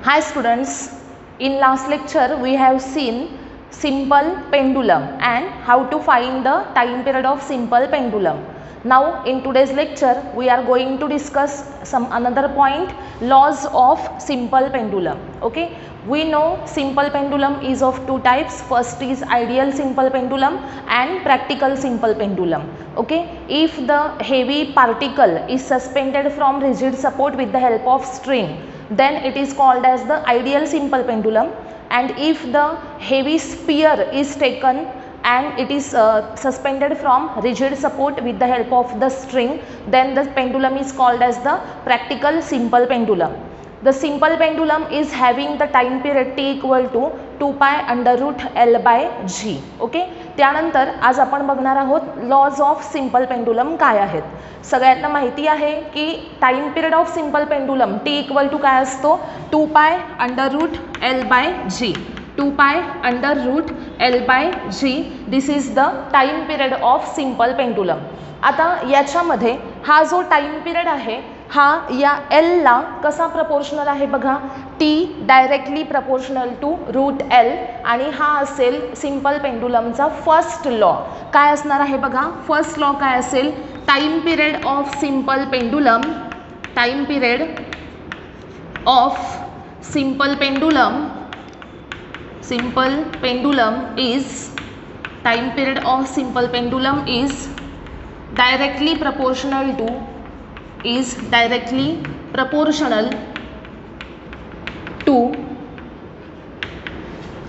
Hi students, in last lecture we have seen simple pendulum and how to find the time period of simple pendulum. Now in today's lecture we are going to discuss some another point, laws of simple pendulum. Okay, we know simple pendulum is of two types. First is ideal simple pendulum and practical simple pendulum. Okay, if the heavy particle is suspended from rigid support with the help of string, then it is called as the ideal simple pendulum. And if the heavy sphere is taken and it is suspended from rigid support with the help of the string, then the pendulum is called as the practical simple pendulum. The simple pendulum is having the time period t equal to 2 pi under root L by G. Okay, त्यानंतर आज आपण बघणार आहोत lodge of simple pendulum काय आहेत. सगळ्यांना माहिती आहे की time period of simple pendulum t equal to काय असतो, 2 pi under root L by g. 2 pi under root L by g, this is the time period of simple pendulum. आता याच्यामध्ये हा जो टाइम पिरियड आहे हा या एल ला कसा प्रपोर्शनल आहे बघा, t directly proportional to root l आणि हा असेल सिंपल पेंडुलमचा फर्स्ट लॉ. काय असणार आहे बघा, फर्स्ट लॉ काय असेल, time period of simple pendulum, time period of simple pendulum, simple pendulum is, time period of simple pendulum is directly proportional to, is directly proportional to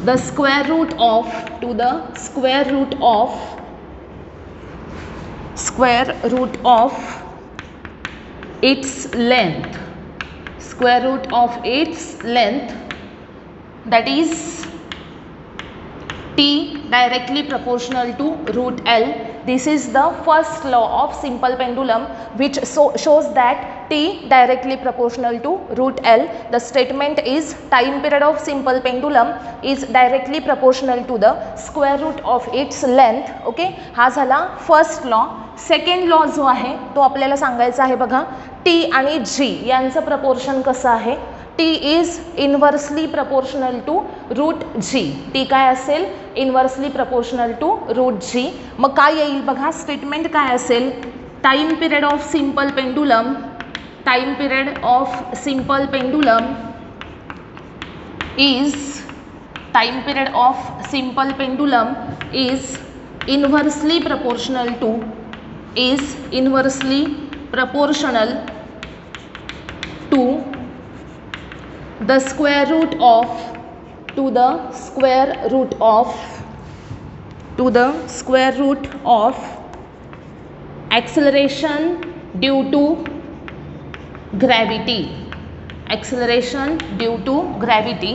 the square root of, to the square root of, square root of its length, square root of its length, that is t directly proportional to root L. This is the first law of simple pendulum which shows that t directly proportional to root L. The statement is time period of simple pendulum is directly proportional to the square root of its length. Okay, हा झाला first law. Second law जो आहे तो आपल्याला सांगायचा आहे बघा, t आणि g यांचं प्रपोर्शन कसं आहे. t is inversely proportional to root g. T काय असेल, inversely proportional to root g. मग काय येईल बघा, स्टेटमेंट काय असेल, time period of simple pendulum, time period of simple pendulum is, time period of simple pendulum is inversely proportional to, is inversely proportional to the square root of, to the square root of, to the square root of acceleration due to gravity, acceleration due to gravity,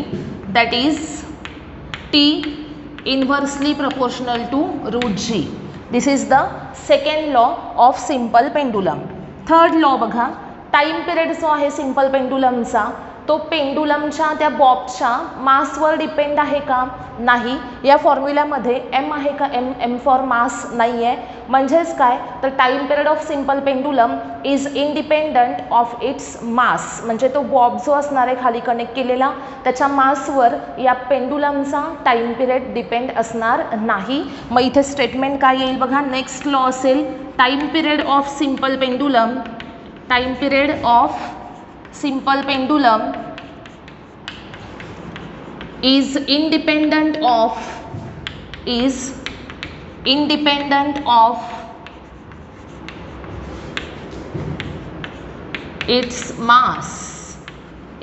that is t inversely proportional to root g. This is the second law of simple pendulum. Third law बघा, time period जो आहे simple पेंडुलमचा तो पेंडुलमच्या त्या बॉबच्या मासवर depend आहे का, नाही. या फॉर्म्युल्यामध्ये M आहे का, एम फॉर मास नाही आहे. म्हणजेच काय, तर time period of simple pendulum is independent of its mass. म्हणजे तो बॉब जो असणार आहे खाली कनेक्ट केलेला त्याच्या मासवर या पेंडुलमचा टाइम पिरियड डिपेंड असणार नाही. मग इथे स्टेटमेंट काय येईल बघा, नेक्स्ट लॉ असेल, time period of simple pendulum, time period of simple pendulum is independent of, is independent of its mass,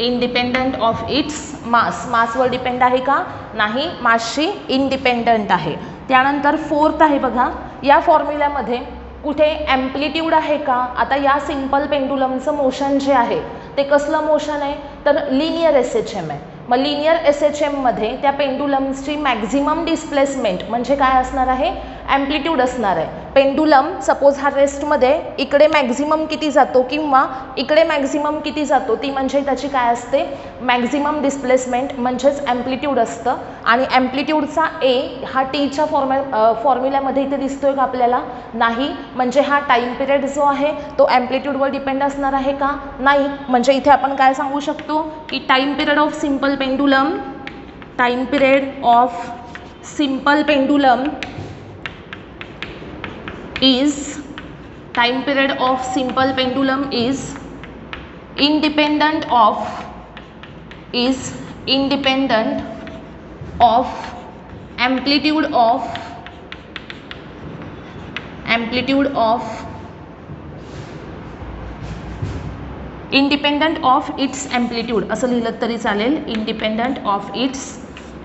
independent of its mass. मासवर डिपेंड आहे का, नाही, मासशी इंडिपेंडंट आहे. त्यानंतर फोर्थ आहे बघा, या फॉर्म्युल्यामध्ये कुठे ॲम्प्लिट्यूड आहे का. आता या सिंपल पेंडुलमचं मोशन जे आहे ते कसलं मोशन आहे, तर लिनियर SHM आहे. मग लिनियर SHM मध्ये त्या पेंडुलमची मॅक्झिमम डिस्प्लेसमेंट म्हणजे काय असणार आहे, ॲम्प्लिट्यूड असणार आहे. पेंडुलम सपोज हा रेस्टमध्ये इकडे मॅक्झिमम किती जातो किंवा इकडे मॅक्झिमम किती जातो ती म्हणजे त्याची काय असते मॅक्झिमम डिस्प्लेसमेंट म्हणजेच ॲम्प्लिट्यूड असतं. आणि ॲम्प्लिट्यूडचा ए हा टीच्या फॉर्म्युल्यामध्ये इथे दिसतोय का आपल्याला नाही. म्हणजे हा टाईम पिरियड जो आहे तो ॲम्प्लिट्यूडवर डिपेंड असणार आहे का नाही. म्हणजे इथे आपण काय सांगू शकतो की time period of simple pendulum time period of simple pendulum is time period of simple pendulum is independent of amplitude of independent of its amplitude असं लिहिलं तरी चालेल independent of its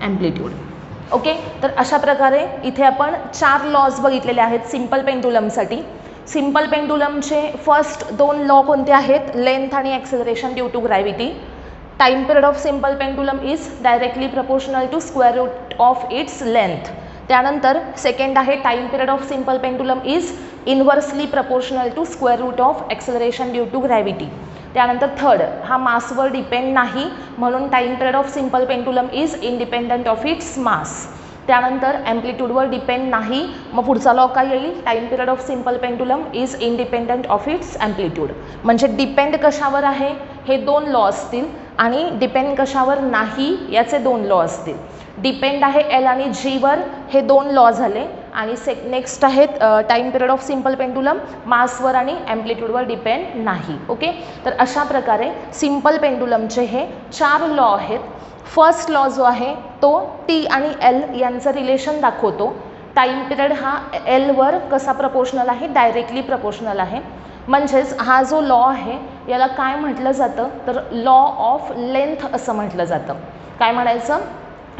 amplitude. Okay. तर अशा प्रकारे इथे आपण 4 लॉज बघितलेले आहेत सिम्पल पेंडुलमसाठी. सिम्पल पेंडुलमचे फर्स्ट 2 लॉ कोणते आहेत लेंथ आणि acceleration due to gravity. Time period of simple pendulum is directly proportional to square root of its length. त्यानंतर सेकंड आहे time period of simple pendulum is inversely proportional to square root of acceleration due to gravity. त्यानंतर third हा मासवर depend नाही म्हणून time period of simple pendulum is independent of its mass. त्यानंतर ॲम्प्लिट्यूडवर depend नाही मग पुढचा लॉ काय येईल time period of simple pendulum is independent of its amplitude. म्हणजे डिपेंड कशावर आहे हे 2 लॉ असतील आणि डिपेंड कशावर नाही याचे 2 लॉ असतील. डिपेंड आहे एल आणि जीवर हे 2 लॉ झाले आणि नेक्स्ट आहेत time period of simple pendulum मासवर आणि ॲम्प्लिट्यूडवर डिपेंड नाही. ओके. तर अशा प्रकारे सिम्पल पेंडुलमचे हे 4 लॉ आहेत. फर्स्ट लॉ जो आहे तो टी आणि एल यांचं रिलेशन दाखवतो. टाईम पिरियड हा एलवर कसा प्रपोर्शनल आहे डायरेक्टली प्रपोर्शनल आहे. म्हणजेच हा जो लॉ आहे याला काय म्हटलं जातं तर लॉ ऑफ लेंथ असं म्हटलं जातं. काय म्हणायचं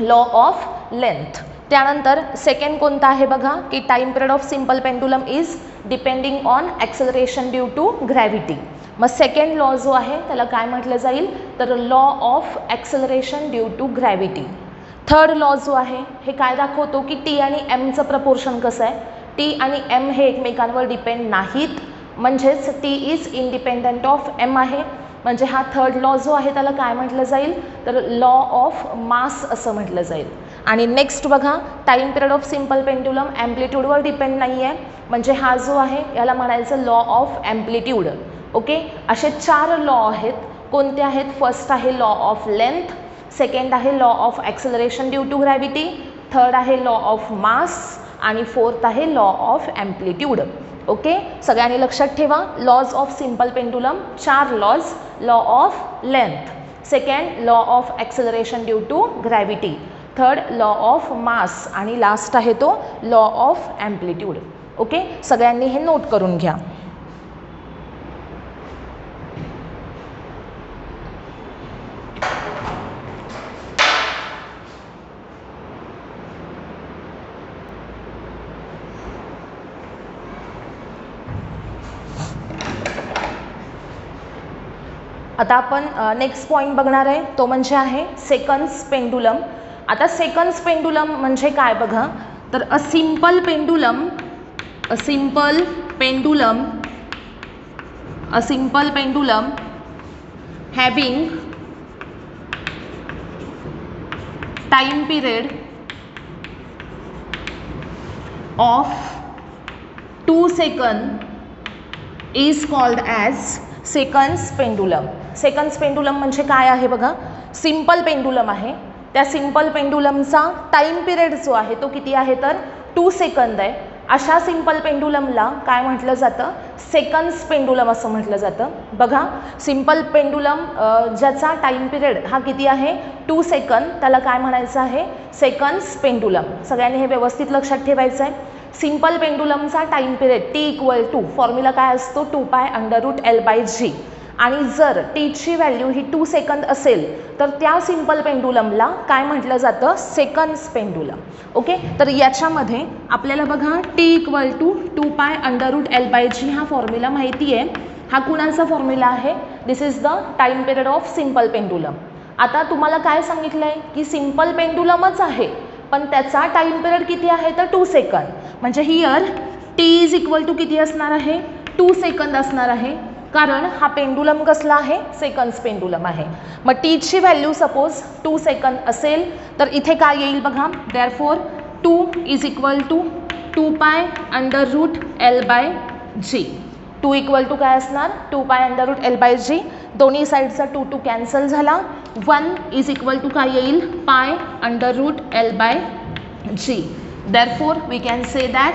लॉ ऑफ लेंथ. त्यानंतर सेकंड कोणता आहे बघा की time period of simple pendulum is depending on acceleration due to gravity. मग सेकंड लॉ जो आहे त्याला काय म्हटलं जाईल तर law of acceleration due to gravity. Third law जो आहे हे काय दाखवतो की टी आणि एमचं प्रपोर्शन कसं आहे. टी आणि एम हे एकमेकांवर डिपेंड नाहीत म्हणजेच t is independent of m आहे. म्हणजे हा थर्ड लॉ जो आहे त्याला काय म्हटलं जाईल तर लॉ ऑफ मास असं म्हटलं जाईल. आणि नेक्स्ट बघा time period of simple pendulum ॲम्प्लिट्यूडवर डिपेंड नाही आहे म्हणजे हा जो आहे याला म्हणायचं लॉ ऑफ ॲम्प्लिट्यूड. ओके. असे 4 लॉ आहेत. कोणते आहेत फर्स्ट आहे लॉ ऑफ लेंथ, सेकंड आहे law of acceleration due to gravity, third आहे लॉ ऑफ मास आणि फोर्थ आहे लॉ ऑफ ॲम्प्लिट्यूड. ओके. सगळ्यांनी लक्षात ठेवा laws of simple pendulum 4 laws. Law of length, second law of acceleration due to gravity, third law of mass आणि last आहे तो law of amplitude. Okay. सगळ्यांनी हे नोट करून घ्या. आता आपण नेक्स्ट पॉईंट बघणार आहे तो म्हणजे आहे सेकंड्स पेंडुलम. आता सेकंड्स पेंडुलम म्हणजे काय बघा तर a simple pendulum having time period of 2 second is called as seconds pendulum. Seconds pendulum म्हणजे काय आहे बघा सिम्पल पेंडुलम आहे. त्या सिम्पल पेंडुलमचा टाईम पिरियड जो आहे तो किती आहे तर 2 सेकंद आहे. अशा सिम्पल पेंडुलमला काय म्हटलं जातं सेकंड्स पेंडुलम असं म्हटलं जातं. बघा सिम्पल पेंडुलम ज्याचा टाईम पिरियड हा किती आहे 2 सेकंद त्याला काय म्हणायचं आहे सेकंड्स पेंडुलम. सगळ्यांनी हे व्यवस्थित लक्षात ठेवायचं आहे. सिम्पल पेंडुलमचा time period T equal to formula काय असतो 2π√L/g आणि जर टीची व्हॅल्यू ही 2 सेकंद असेल तर त्या सिम्पल पेंडुलमला काय म्हटलं जातं सेकंड्स पेंडुलम. ओके. तर याच्यामध्ये आपल्याला बघा टी इक्वल टू 2π√L/g हा फॉर्म्युला माहिती आहे. हा कुणाचा फॉर्म्युला आहे this is the time period of simple pendulum. आता तुम्हाला काय सांगितलं आहे की सिम्पल पेंडुलमच आहे पण त्याचा टाईम पिरियड किती आहे तर 2 सेकंद. म्हणजे here t is equal to किती असणार आहे 2 सेकंद असणार आहे, कारण हा पेंडुलम कसला आहे सेकंड्स पेंडुलम आहे. मग टीची व्हॅल्यू सपोज 2 सेकंद असेल तर इथे काय येईल बघा, therefore 2 is equal to 2 pi under root L by g. 2 equal to काय असणार 2 pi under root L by g. दोन्ही साईडचा 2 2 कॅन्सल झाला. 1 इज इक्वल टू काय येईल pi under root L by g. Therefore we can say that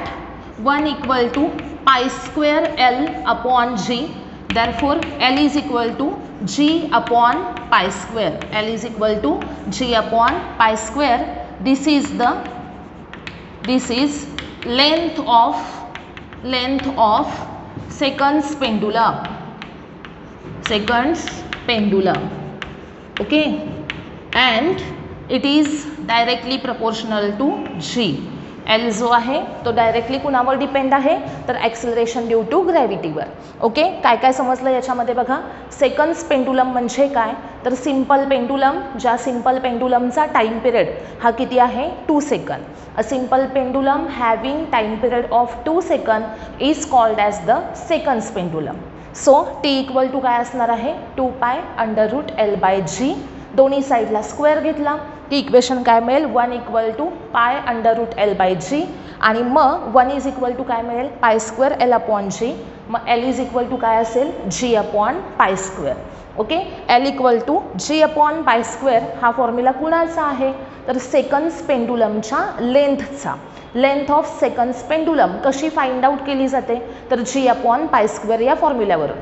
1 equal to pi square l upon g. Therefore, L is equal to G upon pi square. L is equal to G upon pi square. This is length of seconds pendulum. Seconds pendulum. Okay, and it is directly proportional to G. L जो आहे तो directly कुणावर depend आहे तर acceleration due to ग्रॅव्हिटीवर. Okay, काय काय समजलं याच्यामध्ये बघा. सेकंड्स पेंडुलम म्हणजे काय तर सिंपल पेंडुलम, ज्या सिंपल पेंडुलमचा टाईम पिरियड हा किती आहे 2 second. A simple pendulum having time period of 2 second is called as the seconds pendulum. So T equal to काय असणार आहे 2 pi under root L by g. दोन्ही साईडला स्क्वेअर घेतला की इक्वेशन काय मिळेल 1 equal to pi under root L by g. आणि मग 1 इज इक्वल टू काय मिळेल पाय स्क्वेअर एल अपॉन जी. मग एल इज इक्वल टू काय असेल g upon pi square. Okay, L equal to g upon pi square हा फॉर्म्युला कुणाचा आहे तर सेकंड्स पेंडुलमच्या लेंथचा. लेंथ ऑफ सेकंड्स पेंडुलम कशी फाइंड आउट केली जाते तर जी अपॉन पाय स्क्वेअर या फॉर्म्युल्यावरून.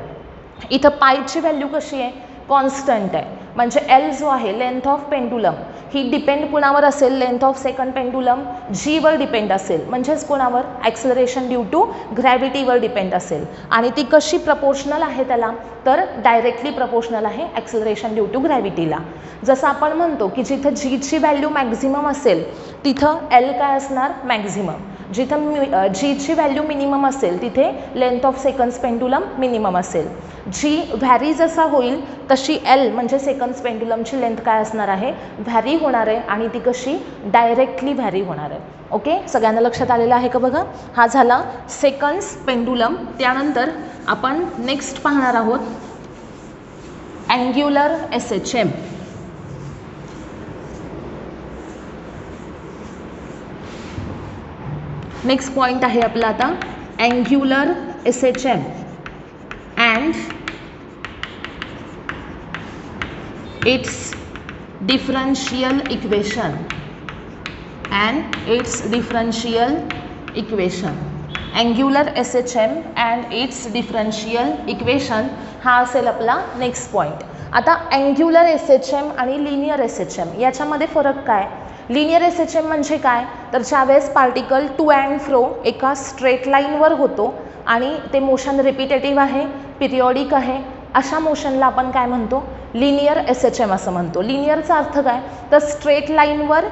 इथं पायची व्हॅल्यू कशी आहे कॉन्स्टंट आहे, म्हणजे एल जो आहे लेंथ ऑफ पेंडुलम ही डिपेंड कुणावर असेल लेंथ ऑफ सेकंड पेंडुलम जीवर डिपेंड असेल, म्हणजेच कोणावर ॲक्सिलरेशन ड्यू टू ग्रॅव्हिटीवर डिपेंड असेल. आणि ती कशी प्रपोर्शनल आहे त्याला तर डायरेक्टली प्रपोर्शनल आहे ॲक्सिलरेशन ड्यू टू ग्रॅव्हिटीला. जसं आपण म्हणतो की जिथं जीची व्हॅल्यू मॅक्झिमम असेल तिथं एल काय असणार मॅक्झिमम. जिथं जीची व्हॅल्यू मिनिमम असेल तिथे length of seconds pendulum minimum असेल. जी व्हॅरी जसा होईल तशी एल म्हणजे सेकंड्स पेंडुलमची लेंथ काय असणार आहे व्हॅरी होणार आहे, आणि ती कशी डायरेक्टली व्हॅरी होणार आहे. ओके, सगळ्यांना लक्षात आलेलं आहे का बघा. हा झाला सेकंड्स पेंडुलम. त्यानंतर आपण नेक्स्ट पाहणार आहोत अँग्युलर SHM. नेक्स्ट पॉइंट आहे आपला आता angular SHM and its differential equation angular SHM and its differential equation हा असेल आपला नेक्स्ट पॉइंट. आता अँग्युलर SHM आणि लिनियर SHM याच्यामध्ये फरक काय. लिनियर SHM म्हणजे काय तर ज्यावेळेस पार्टिकल टू अँड फ्रो एका स्ट्रेट लाईनवर होतो आणि ते मोशन रिपिटेटिव्ह आहे पिरियॉडिक आहे, अशा मोशनला आपण काय म्हणतो लिनियर SHM असं म्हणतो. लिनियरचा अर्थ काय तर स्ट्रेट लाईनवर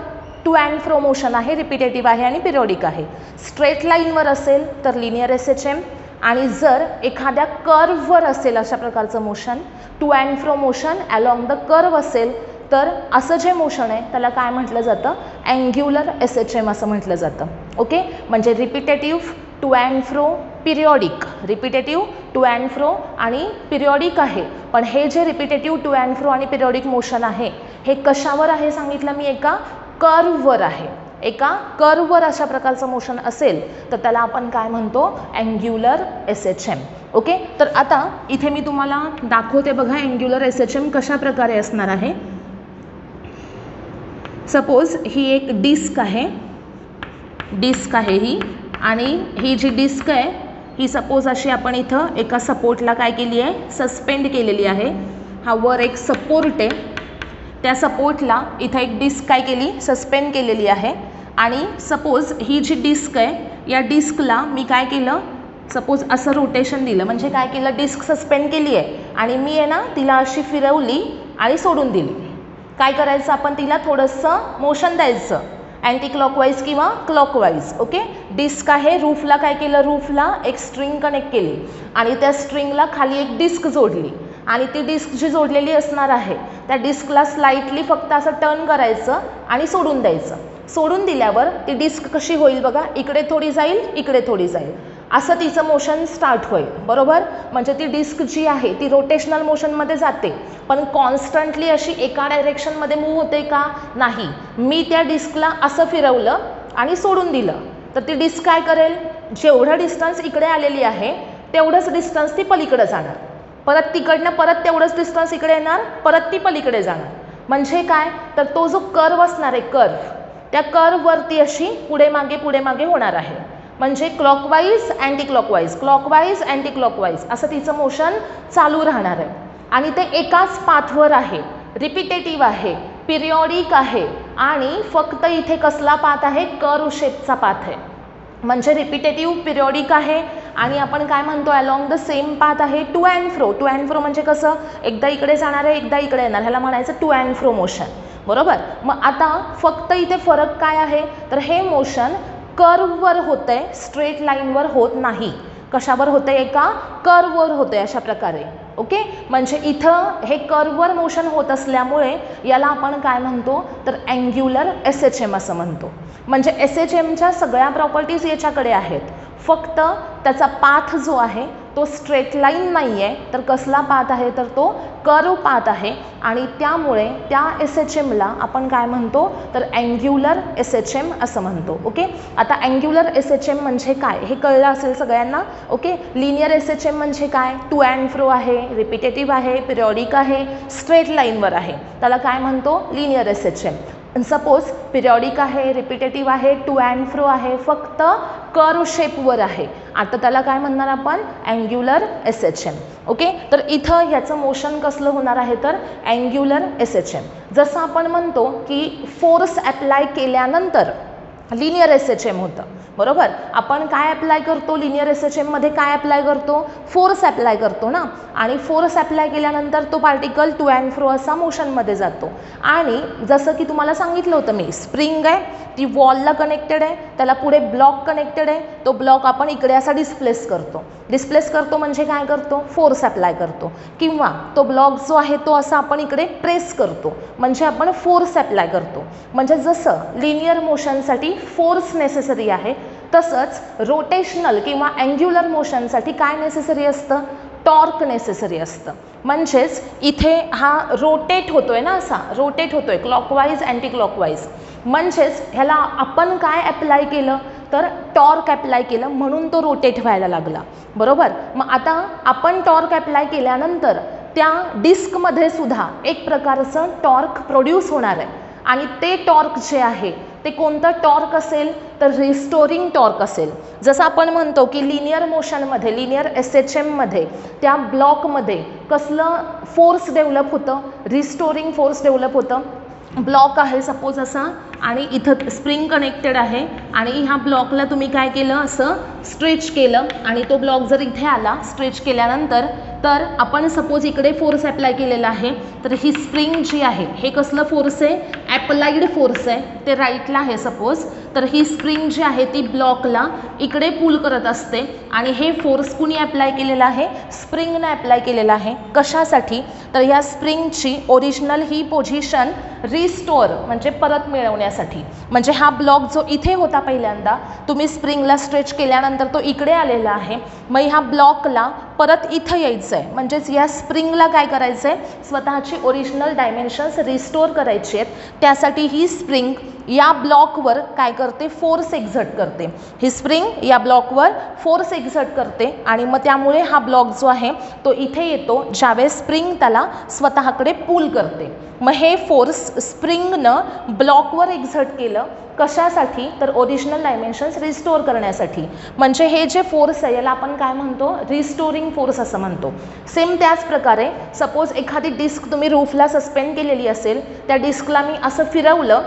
टू अँड फ्रो मोशन आहे, रिपिटेटिव्ह आहे आणि पिरियॉडिक आहे. स्ट्रेट लाईनवर असेल तर लिनियर SHM, आणि जर एखाद्या कर्ववर असेल अशा प्रकारचं motion to and fro motion along the curve असेल तर असं जे मोशन आहे त्याला काय म्हटलं जातं अँग्युलर SHM असं म्हटलं जातं. ओके, म्हणजे repetitive to and fro periodic, repetitive to and fro आणि पिरियॉडिक आहे. पण हे जे रिपिटेटिव्ह टू अँड फ्रो आणि पिरियॉडिक मोशन आहे हे कशावर आहे सांगितलं मी एका कर्ववर आहे. एका कर्ववर अशा प्रकारचं मोशन असेल तर त्याला आपण काय म्हणतो अँग्युलर SHM. ओके, तर आता इथे मी तुम्हाला दाखवते बघा अँग्युलर SHM कशा प्रकारे असणार आहे. सपोज ही एक डिस्क आहे ही, आणि ही जी डिस्क आहे ही सपोज अशी आपण इथं एका सपोर्टला काय केली आहे सस्पेंड केलेली आहे. हा वर एक सपोर्ट आहे, त्या सपोर्टला इथं एक डिस्क काय केली सस्पेंड केलेली आहे. आणि सपोज ही जी डिस्क आहे या डिस्कला मी काय केलं सपोज असं रोटेशन दिलं, म्हणजे काय केलं डिस्क सस्पेंड केली आहे आणि मी आहे ना तिला अशी फिरवली आणि सोडून दिली. काय करायचं आपण तिला थोडंसं मोशन द्यायचं अँटी क्लॉकवाईज किंवा क्लॉकवाईज. ओके, डिस्क आहे रूफला काय केलं रूफला एक स्ट्रिंग कनेक्ट केली आणि त्या स्ट्रिंगला खाली एक डिस्क जोडली, आणि ती डिस्क जी जोडलेली असणार आहे त्या डिस्कला स्लाइटली फक्त असं टर्न करायचं आणि सोडून द्यायचं. सोडून दिल्यावर ती डिस्क कशी होईल बघा इकडे थोडी जाईल इकडे थोडी जाईल. असं तिचं मोशन स्टार्ट होईल, बरोबर. म्हणजे ती डिस्क जी आहे ती रोटेशनल मोशनमध्ये जाते, पण कॉन्स्टंटली अशी एका डायरेक्शनमध्ये मूव्ह होते का? नाही. मी त्या डिस्कला असं फिरवलं आणि सोडून दिलं तर ती डिस्क काय करेल? जेवढं डिस्टन्स इकडे आलेली आहे तेवढंच डिस्टन्स ती पलीकडे जाणार, परत तिकडनं परत तेवढंच डिस्टन्स इकडे येणार, परत ती पलीकडे जाणार. म्हणजे काय? तर तो जो कर्व असणार आहे, कर्व, त्या कर्ववरती अशी पुढे मागे होणार आहे. म्हणजे clockwise anti clockwise, clockwise anti clockwise असं तिचं मोशन चालू राहणार आहे. आणि ते एकाच पाथवर आहे, रिपिटेटिव्ह आहे, पिरियॉडिक आहे आणि फक्त इथे कसला पाथ आहे? कर्व शेपचा पाथ आहे. म्हणजे रिपिटेटिव्ह, पिरियॉडिक आहे आणि आपण काय म्हणतो? अलॉंग द सेम पाथ आहे. To and fro. To and fro म्हणजे कसं? एकदा इकडे जाणार आहे, एकदा इकडे येणार, ह्याला म्हणायचं टू अँड फ्रो मोशन, बरोबर. मग आता फक्त इथे फरक काय आहे? तर हे मोशन कर्ववर होतंय, स्ट्रेट लाईनवर होत नाही. कशावर होतंय? एका कर्ववर होतंय अशा प्रकारे. ओके. म्हणजे इथं हे कर्ववर मोशन होत असल्यामुळे याला आपण काय म्हणतो? तर अँग्युलर SHM असं म्हणतो. म्हणजे SHMच्या सगळ्या प्रॉपर्टीज याच्याकडे आहेत, फक्त त्याचा पाथ जो आहे तो स्ट्रेट लाईन नाही आहे, तर कसला पाथ आहे? तर तो कर्व पाथ आहे. आणि त्यामुळे त्या SHMला आपण काय म्हणतो? तर अँग्युलर SHM असं म्हणतो. ओके. आता अँग्युलर SHM म्हणजे काय हे कळलं असेल सगळ्यांना. ओके. लिनियर SHM म्हणजे काय? टू अँड फ्रो आहे, रिपिटेटिव्ह आहे, पिरियॉडिक आहे, स्ट्रेट लाईनवर आहे, त्याला काय म्हणतो? Linear SHM. सपोज पिरियॉडिक आहे, रिपिटेटिव्ह आहे, टू अँड फ्रो आहे, फक्त कर्व शेपवर आहे, आता त्याला काय म्हणणार आपण? Angular SHM. ओके. तर इथं याचं मोशन कसलं होणार आहे? तर अँग्युलर SHM. जसं आपण म्हणतो की फोर्स अप्लाय केल्यानंतर लिनियर SHM होतं, बरोबर. आपण काय अप्लाय करतो? लिनियर SHM मध्ये काय अप्लाय करतो? फोर्स अप्लाय करतो ना. आणि फोर्स अप्लाय केल्यानंतर तो पार्टिकल टू अँड फ्रो असा मोशनमध्ये जातो. आणि जसं की तुम्हाला सांगितलं होतं मी, स्प्रिंग आहे, ती वॉलला कनेक्टेड आहे, त्याला पुढे ब्लॉक कनेक्टेड आहे, तो ब्लॉक आपण इकडे असा डिस्प्लेस करतो. डिस्प्लेस करतो म्हणजे काय करतो? फोर्स अप्लाय करतो. किंवा तो ब्लॉक जो आहे तो असा आपण इकडे प्रेस करतो, म्हणजे आपण फोर्स अप्लाय करतो. म्हणजे जसं लिनियर मोशनसाठी फोर्स नेसेसरी आहे, तसंच रोटेशनल किंवा अँग्युलर मोशनसाठी काय नेसेसरी असतं? टॉर्क नेसेसरी असतं. म्हणजेच इथे हा रोटेट होतोय ना, असा रोटेट होतोय क्लॉकवाईज अँटी क्लॉकवाईज. म्हणजेच ह्याला आपण काय अप्लाय केलं? तर टॉर्क अप्लाय केलं, म्हणून तो रोटेट व्हायला लागला, बरोबर. मग आता आपण टॉर्क अप्लाय केल्यानंतर त्या डिस्कमध्ये सुद्धा एक प्रकारचं टॉर्क प्रोड्यूस होणार आहे. आणि ते टॉर्क जे आहे ते कोणतं टॉर्क असेल? तर रिस्टोरिंग टॉर्क असेल. जसं आपण म्हणतो की लिनियर मोशनमध्ये, लिनियर SHM मध्ये त्या ब्लॉकमध्ये कसलं फोर्स डेव्हलप होतं? रिस्टोरिंग फोर्स डेव्हलप होतं. ब्लॉक आहे सपोज असा आणि इथं स्प्रिंग कनेक्टेड आहे आणि ह्या ब्लॉकला तुम्ही काय केलं? असं स्ट्रेच केलं आणि तो ब्लॉक जर इथे आला स्ट्रेच केल्यानंतर, तर आपण सपोज इकडे फोर्स अप्लाय केलेला आहे, तर ही स्प्रिंग जी आहे हे कसलं फोर्स आहे? अप्लाइड फोर्स आहे, ते राईटला आहे सपोज. तर ही स्प्रिंग जी आहे ती ब्लॉकला इकडे पुल करत असते आणि हे फोर्स कुणी अप्लाय केलेला आहे? स्प्रिंगने अप्लाय केलेला आहे. कशासाठी? तर ह्या स्प्रिंगची ओरिजिनल ही पोझिशन रिस्टोर म्हणजे परत मिळवण्यासाठी. म्हणजे हा ब्लॉक जो इथे होता पहिल्यांदा, तुम्ही स्प्रिंगला स्ट्रेच केल्यानंतर तो इकडे आलेला आहे, मग ह्या ब्लॉकला परत इथं यायचं आहे. म्हणजेच या स्प्रिंगला काय करायचं आहे? स्वतःची ओरिजिनल डायमेन्शन्स रिस्टोर करायची आहेत. त्यासाठी ही स्प्रिंग या ब्लॉकवर काय करते? फोर्स एक्झर्ट करते. ही स्प्रिंग या ब्लॉकवर फोर्स एक्झर्ट करते आणि मग त्यामुळे हा ब्लॉक जो आहे तो इथे येतो, ज्यावेळेस स्प्रिंग त्याला स्वतःकडे पुल करते. मग हे फोर्स स्प्रिंगनं ब्लॉकवर एक्झर्ट केलं, कशासाठी? तर ओरिजिनल डायमेन्शन्स रिस्टोर करण्यासाठी. म्हणजे हे जे फोर्स आहे याला आपण काय म्हणतो? रिस्टोरिंग फोर्स असं म्हणतो. सेम त्याच प्रकारे सपोज एखादी डिस्क तुम्ही रूफला सस्पेंड केलेली असेल, त्या डिस्कला मी असं फिरवलं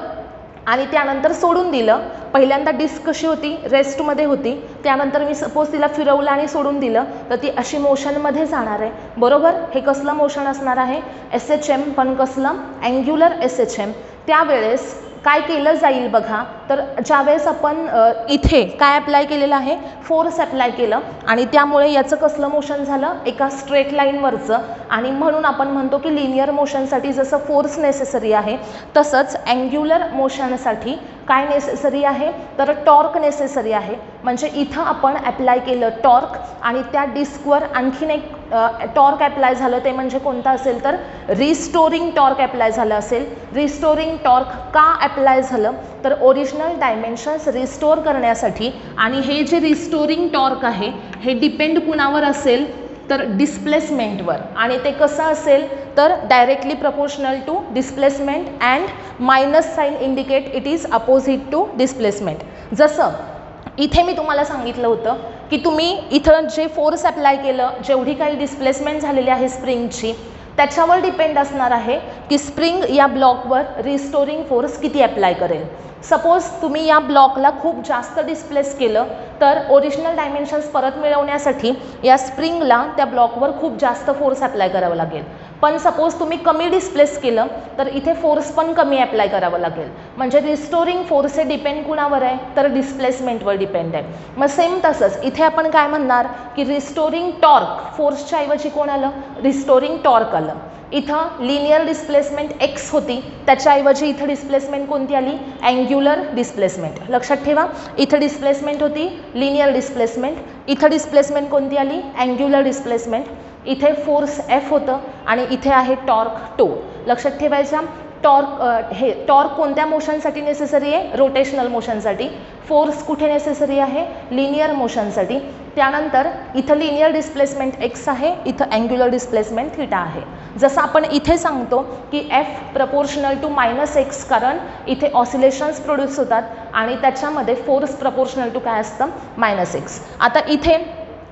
आणि त्यानंतर सोडून दिलं. पहिल्यांदा डिस्क कशी होती? रेस्टमध्ये होती. त्यानंतर मी सपोज तिला फिरवलं आणि सोडून दिलं, तर ती अशी मोशनमध्ये जाणार आहे, बरोबर. हे कसलं मोशन असणार आहे? SHM, पण कसलं? Angular SHM. त्यावेळेस काय केलं जाईल बघा, तर ज्यावेळेस आपण इथे काय अप्लाय केलेलं आहे? फोर्स अप्लाय केलं आणि त्यामुळे याचं कसलं मोशन झालं? एका स्ट्रेट लाईनवरचं. आणि म्हणून आपण म्हणतो की लिनियर मोशनसाठी जसं फोर्स नेसेसरी आहे, तसंच अँग्युलर मोशनसाठी काय नेसेसरी आहे तर टॉर्क नेसेसरी आहे. म्हणजे इथं आपण अप्लाय केलं टॉर्क आणि त्या डिस्कवर आणखीन एक टॉर्क अप्लाय झालं ते म्हणजे कोणतं असेल तर रिस्टोरिंग टॉर्क अप्लाय झालं असेल. रिस्टोरिंग टॉर्क का अप्लाय झालं तर ओरिजिनल डायमेन्शन्स रिस्टोर करण्यासाठी. आणि हे जे रिस्टोरिंग टॉर्क आहे हे डिपेंड कुणावर असेल तर डिस्प्लेसमेंटवर. आणि ते कसं असेल तर directly proportional to displacement and minus sign indicate it is opposite to displacement. जसं इथे मी तुम्हाला सांगितलं होतं की तुम्ही इथं जे फोर्स अप्लाय केलं, जेवढी काही डिस्प्लेसमेंट झालेली आहे स्प्रिंगची त्याच्यावर डिपेंड असणार आहे की स्प्रिंग या ब्लॉकवर रिस्टोरिंग फोर्स किती अप्लाय करेल. सपोज तुम्ही या ब्लॉकला खूप जास्त डिस्प्लेस केलं तर ओरिजिनल डायमेन्शन्स परत मिळवण्यासाठी या स्प्रिंगला त्या ब्लॉकवर खूप जास्त फोर्स अप्लाय करावा लागेल. पण सपोज तुम्ही कमी डिस्प्लेस केलं तर इथे फोर्स पण कमी अप्लाय करावं लागेल. म्हणजे रिस्टोरिंग फोर्स हे डिपेंड कुणावर आहे तर डिस्प्लेसमेंटवर डिपेंड आहे. मग सेम तसंच इथे आपण काय म्हणणार की रिस्टोरिंग टॉर्क फोर्सच्या ऐवजी कोण आलं रिस्टोरिंग टॉर्क आलं. इथं लिनियर डिस्प्लेसमेंट एक्स होती त्याच्याऐवजी इथं डिस्प्लेसमेंट कोणती आली अँग्युलर डिस्प्लेसमेंट. लक्षात ठेवा इथं डिस्प्लेसमेंट होती लिनियर डिस्प्लेसमेंट, इथं डिस्प्लेसमेंट कोणती आली अँग्युलर डिस्प्लेसमेंट. इथे फोर्स एफ होतं आणि इथे आहे टॉर्क टो. लक्षात ठेवायचा हे टॉर्क कोणत्या मोशनसाठी नेसेसरी आहे रोटेशनल मोशनसाठी. फोर्स कुठे नेसेसरी आहे लिनियर मोशनसाठी. त्यानंतर इथं लिनियर डिस्प्लेसमेंट एक्स आहे, इथं अँग्युलर डिस्प्लेसमेंट थीटा आहे. जसं आपण इथे सांगतो की एफ प्रपोर्शनल टू -x कारण इथे ऑसिलेशन्स प्रोड्यूस होतात आणि त्याच्यामध्ये फोर्स प्रपोर्शनल टू काय असतं -x. आता इथे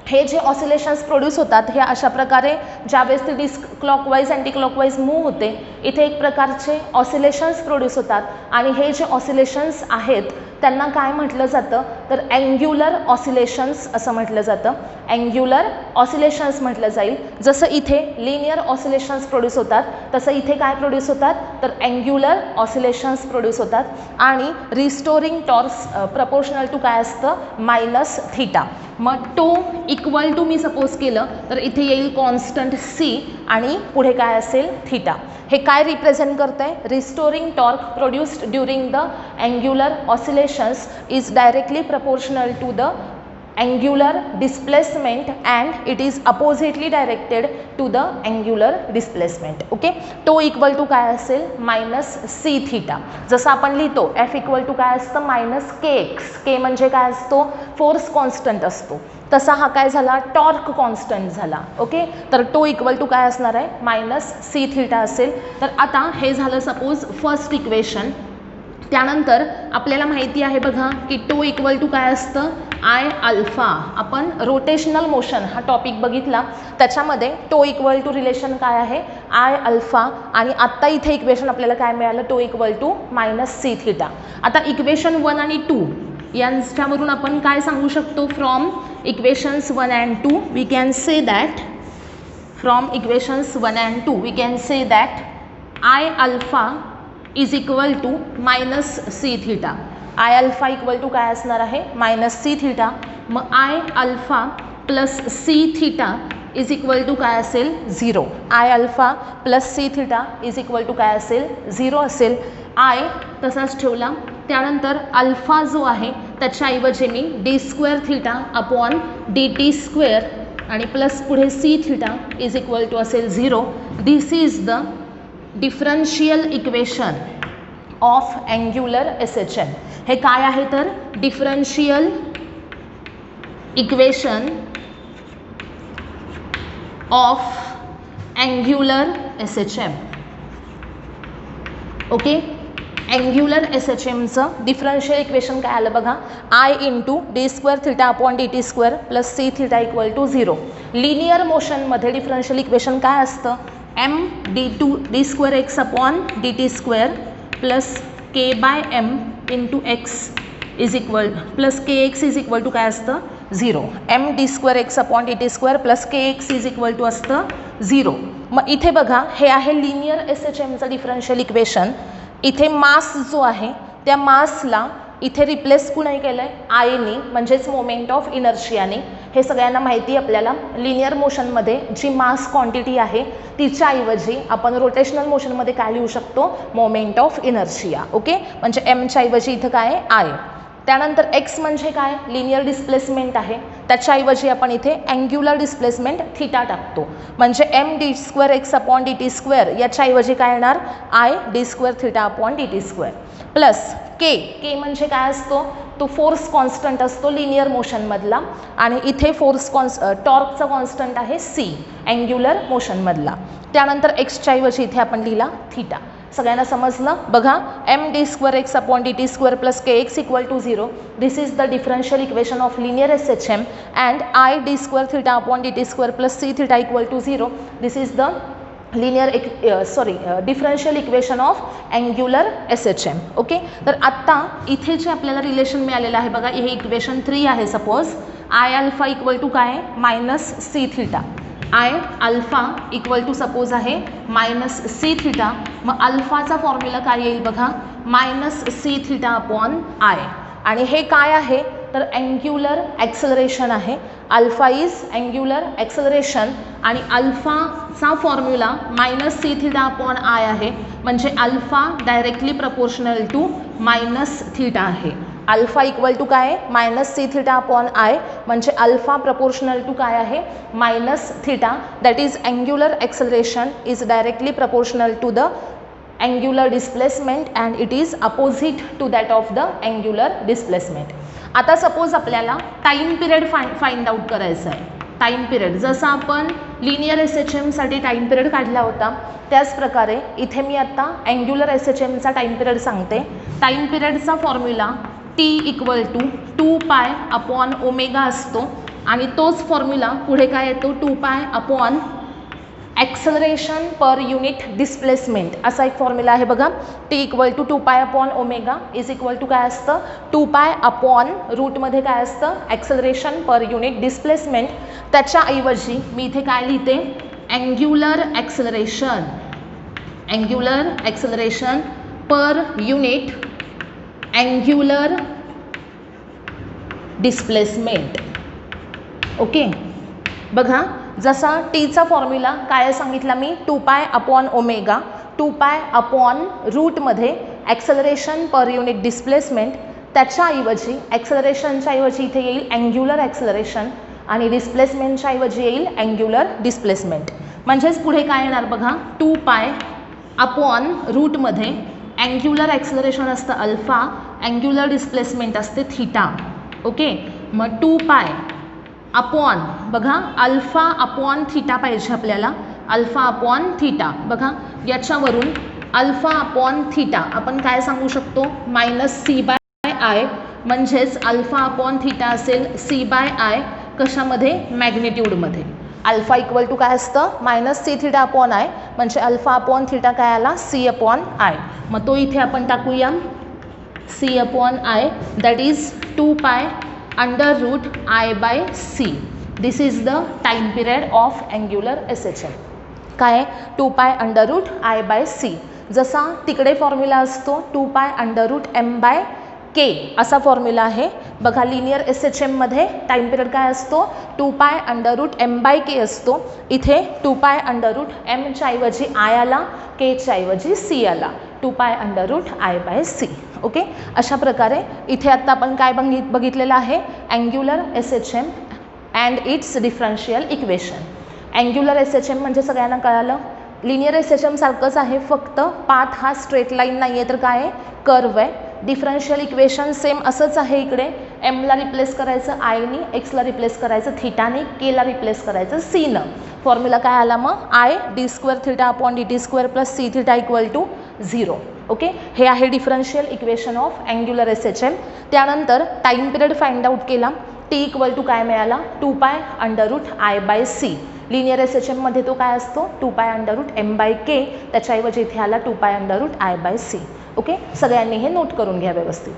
हे जे ऑसिलेशन्स प्रोड्यूस होतात हे अशा प्रकारे ज्यावेळेस ते क्लॉकवाईज अँटी क्लॉकवाईज मूव्ह होते इथे एक प्रकारचे ऑसिलेशन्स प्रोड्यूस होतात आणि हे जे ऑसिलेशन्स आहेत त्यांना काय म्हटलं जातं तर अँग्युलर ऑसिलेशन्स असं म्हटलं जातं. अँग्युलर ऑसिलेशन्स म्हटलं जाईल. जसं इथे लिनियर ऑसिलेशन्स प्रोड्यूस होतात तसं इथे काय प्रोड्यूस होतात तर अँग्युलर ऑसिलेशन्स प्रोड्यूस होतात. आणि रिस्टोरिंग टॉर्क्स प्रपोर्शनल टू काय असतं -θ. मग टो इक्वल टू मी सपोज केलं तर इथे येईल कॉन्स्टंट सी आणि पुढे काय असेल थीटा. हे काय रिप्रेझेंट करत आहे restoring torque produced during the angular oscillations is directly proportional to the angular displacement and it is oppositely directed to the angular displacement. Okay तो इक्वल टू काय असेल -c θ. जसं आपण लिहितो f इक्वल टू काय असतं -kx. k म्हणजे काय असतो फोर्स कॉन्स्टंट असतो तसा हा काय झाला टॉर्क कॉन्स्टंट झाला. ओके तर टो इक्वल टू काय असणार आहे -c θ असेल. तर आता हे झालं सपोज फर्स्ट इक्वेशन. त्यानंतर आपल्याला माहिती आहे बघा की टो इक्वल टू काय असतं आय अल्फा. आपण रोटेशनल मोशन हा टॉपिक बघितला त्याच्यामध्ये टो इक्वल टू रिलेशन काय आहे आय अल्फा. आणि आत्ता इथे इक्वेशन आपल्याला काय मिळालं टो इक्वल टू -c θ. आता इक्वेशन 1 आणि 2 यांच्यावरून आपण काय सांगू शकतो from equations 1 and 2 we can say that from equations 1 and 2 we can say that I alpha is equal to -c θ. I alpha equal to काय असणार आहे -c θ. मग I alpha plus c θ is equal to काय असेल 0. I alpha plus c θ is equal to काय असेल 0 असेल. I तसाच ठेवला. त्यानंतर अल्फा जो आहे त्याच्याऐवजी मी d² θ अपॉन dt² आणि प्लस पुढे c θ इज इक्वल टू असेल 0. This is the differential equation of angular SHM. हे काय आहे तर differential equation of angular SHM. Okay angular SHMचं डिफरन्शियल इक्वेशन काय आलं बघा I into d² θ upon dt² plus c θ equal to 0. Linear मोशनमध्ये डिफरन्शियल इक्वेशन काय असतं d²x upon dt² plus k/m into x is equal plus kx is equal to काय असतं 0. md²x upon dt² plus kx is equal to असतं 0. मग इथे बघा हे आहे लिनियर SHMचं डिफरन्शियल इक्वेशन. इथे मास जो आहे त्या मासला इथे रिप्लेस कुणी केलं आहे आयनी म्हणजेच मोमेंट ऑफ इनर्शियाने. हे सगळ्यांना माहिती आहे आपल्याला. लिनियर मोशनमध्ये जी मास क्वांटिटी आहे तिच्या ऐवजी आपण रोटेशनल मोशनमध्ये काय लिहू शकतो, मोमेंट ऑफ इनर्शिया. ओके, म्हणजे एमच्या ऐवजी इथं काय आय. त्यानंतर एक्स म्हणजे काय, लिनियर डिस्प्लेसमेंट आहे, त्याच्याऐवजी आपण इथे अँग्युलर डिस्प्लेसमेंट थिटा टाकतो. म्हणजे m d square x upon d t square याच्याऐवजी काय येणार, I d square theta upon d t square plus k. K म्हणजे काय असतो, तो फोर्स कॉन्स्टंट असतो लिनियर मोशनमधला, आणि इथे टॉर्कचा कॉन्स्टंट आहे सी अँग्युलर मोशनमधला. त्यानंतर एक्सच्या ऐवजी इथे आपण लिहिला थिटा. सगळ्यांना समजलं. बघा, m d square x upon d t square plus k x equal to 0. This is the differential equation of linear S H M and I d square theta upon d t square plus c theta equal to 0. This is the differential equation of angular S H M. Okay, तर आत्ता इथे जे आपल्याला relation मिळालेलं आहे बघा, हे equation 3 आहे. Suppose I alpha equal to काय, minus C theta. I alpha equal to suppose आहे मायनस सी थिटा. मग अल्फाचा फॉर्म्युला काय येईल बघा, minus C theta upon I. आणि हे काय आहे तर अँग्युलर ॲक्सलरेशन आहे. अल्फा इज अँग्युलर ॲक्सलरेशन आणि अल्फाचा formula minus C theta upon I आहे. म्हणजे alpha directly proportional to minus theta आहे. अल्फा इक्वल टू काय, minus C theta upon I, म्हणजे अल्फा प्रपोर्शनल टू काय आहे, minus theta. That is angular acceleration is directly proportional to the angular displacement and it is opposite to that of the angular displacement. आता suppose आपल्याला time period find out करायचा आहे. Time period जसं आपण linear S H एमसाठी time period काढला होता त्याच प्रकारे इथे मी आता अँग्युलर एस एच एमचा टाईम पिरियड सांगते. टाईम पिरियडचा formula T equal to 2 pi upon omega असतो आणि तोच फॉर्म्युला पुढे काय येतो, 2 pi upon acceleration per unit displacement असा एक फॉर्म्युला आहे बघा. T equal to 2 pi upon omega is equal to काय असतं, 2 पाय अपॉन रूटमध्ये काय असतं, ॲक्सलरेशन पर युनिट डिस्प्लेसमेंट. त्याच्याऐवजी मी इथे काय लिहिते, angular acceleration per unit angular displacement. Okay, बघा जसा टीचा फॉर्म्युला काय सांगितला मी, 2 pi upon omega, 2 pi upon रूटमध्ये ॲक्सलरेशन पर युनिट डिस्प्लेसमेंट. त्याच्याऐवजी ॲक्सलरेशनच्या ऐवजी इथे येईल अँग्युलर ॲक्सलरेशन आणि डिस्प्लेसमेंटच्या ऐवजी येईल अँग्युलर डिस्प्लेसमेंट. म्हणजेच पुढे काय येणार बघा, 2 पाय अपॉन रूटमध्ये अँग्युलर ॲक्सलरेशन असतं अल्फा, अँग्युलर डिस्प्लेसमेंट असते थिटा. ओके, मग 2 पाय अपॉन बघा अल्फा अपॉन थिटा पाहिजे आपल्याला, अल्फा अपॉन थिटा. बघा याच्यावरून अल्फा अपॉन थिटा आपण काय सांगू शकतो, मायनस सी बाय आय. म्हणजेच अल्फा अपॉन थिटा असेल सी बाय आय कशामध्ये, मॅग्निट्यूडमध्ये. अल्फा इक्वल टू काय असतं, minus C theta upon I, म्हणजे अल्फा अपॉन थिटा काय आला, सी अपॉन आय. मग तो इथे आपण टाकूया c upon I, that is 2 pi under root I by c. This is the time period of angular S H M. काय, 2 pi under root I by c. जसा तिकडे फॉर्म्युला असतो 2 pi under root m by k असा formula आहे. बघा linear S H एममध्ये time period काय असतो, 2 pi under root m by k असतो. इथे 2 पाय अंडर रूट एमच्या ऐवजी आय आला, केच्या ऐवजी सी आला, 2 pi under root I by C. Okay, अशा प्रकारे इथे आता आपण काय बघितलेलं आहे, angular S H M and it's differential equation. Angular S H M म्हणजे सगळ्यांना कळालं, लिनियर एस एच एम सारखंच आहे, फक्त पाथ हा स्ट्रेट लाईन नाही आहे तर काय आहे, कर्व आहे. डिफरन्शियल इक्वेशन सेम असंच आहे. इकडे एमला रिप्लेस करायचं आयनी, एक्सला रिप्लेस करायचं थिटाने, केला रिप्लेस करायचं सीनं. फॉर्म्युला काय आला मग, I d square theta upon d t square plus c theta equal to 0. Okay, हे आहे differential equation of angular S H M. त्यानंतर टाईम पिरियड फाइंड आउट केला. टी इक्वल टू काय मिळाला, 2 pi under root I by c. Linear S H एममध्ये तो काय असतो, 2 pi under root m by k, त्याच्याऐवजी इथे आला 2 pi under root I by C. Okay, सगळ्यांनी हे नोट करून घ्या व्यवस्थित.